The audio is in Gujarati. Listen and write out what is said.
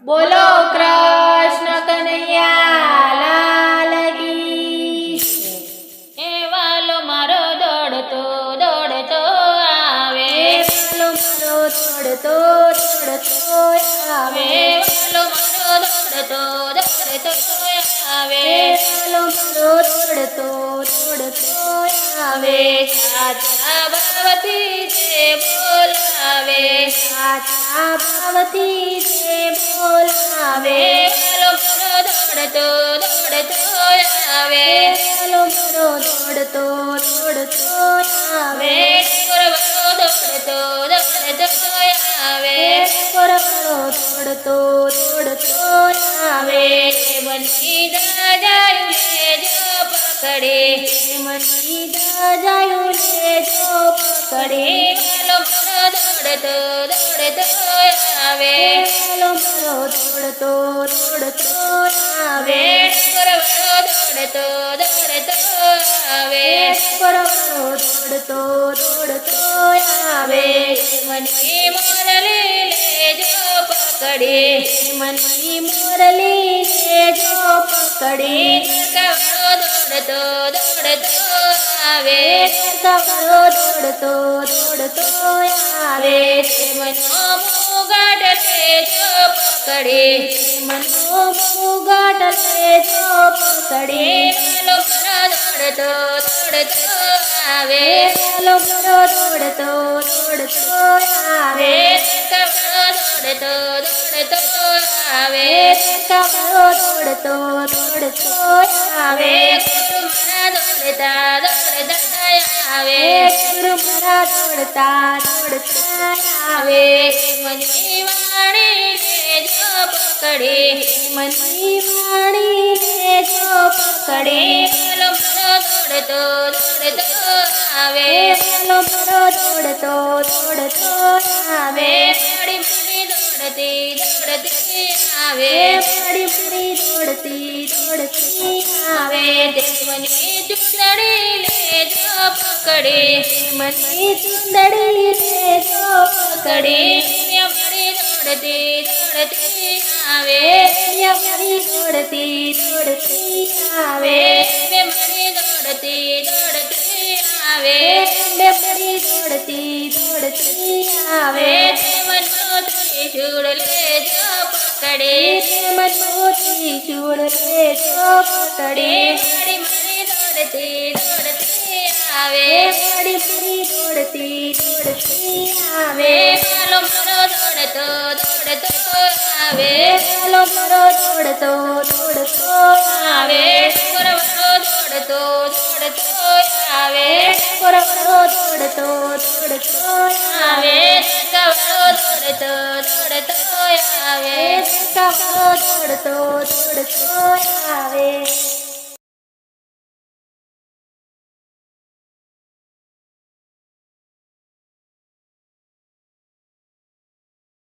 બોલો કૃષ્ણ કનૈયા લાલ કી એ વાલો મારો દોડતો દોડતો આવે, વાલો મારો દોડતો દોડતો આવે, વાલો મારો દોડતો દોડતો આવે, વાલો મારો દોડતો દોડતો આવે, સાચા ભાવથી જે બોલાવે, સાચા ભાવથી જે બોલાવે, વાલો મારો દોડતો દોડતો આવે, વાલો મારો દોડતો દોડતો આવે, વાલો દોડતો દોડતો આવે, વાલો દોડતો દોડતો આવે, મની દાદાયું જો પકડે, મની દાદાયું જો પકડે, વાલો મારો દોડતો દોડતો આવે, વાલો મારો દોડતો દોડતો આવે, વાલો દોડતો દોડતો આવે, વાલો દોડતો દોડતો આવે, મની મોરલી લેજો પકડે, મની મુરલી જો પકડે, વાલો દોડતો દોડતો આવે, વાલો દોડતો દોડતો આવે, મનો મુગાડ લેજો પકડે, મનો મુગાટ જો પકડે, વાલો મારો દોડતો દોડતો આવે, વાલો મારો દોડતો દોડતો આવે, દોડતો દોડતો આવે, વાલો દોડતો દોડતો આવે, મારા દોડતા દોડતા આવે, ગુરુ મારા દોડતા દોડતા આવે, મની વાણી લેજો પકડે, મની વાણી જો પકડે, વાલો મારો દોડતો દોડતો આવે, વાલો મારો દોડતો દોડતો આવે, મારી મની દોડતી દોડતી આવે, મારી પૂરી દોડતી દોડતી આવે, મની ચુંદડી લેજો પકડે, મની ચુંદડી જો પકડે, મારી દોડતી દોડતી આવે, મારી દોડતી દોડતી આવે, મારી દોડતી દોડતી આવે, મારી દોડતી દોડતી આવે, મનનો ત્રિશૂળ લેજો પકડે, મનોથી ચૂડ જો પકડે, મારી દોડતી દોડતી આવે, મારી પૂરી દોડતી દોડતી આવે, વાલો મારો દોડતો દોડતો આવે, વાલો મારો દોડતો દોડતો આવે, વાલો દોડતો દોડતો આવે, વાલો દોડતો દોડતો આવે, વાલો દોડતો દોડતો આવે, વાલો દોડતો દોડતો આવે.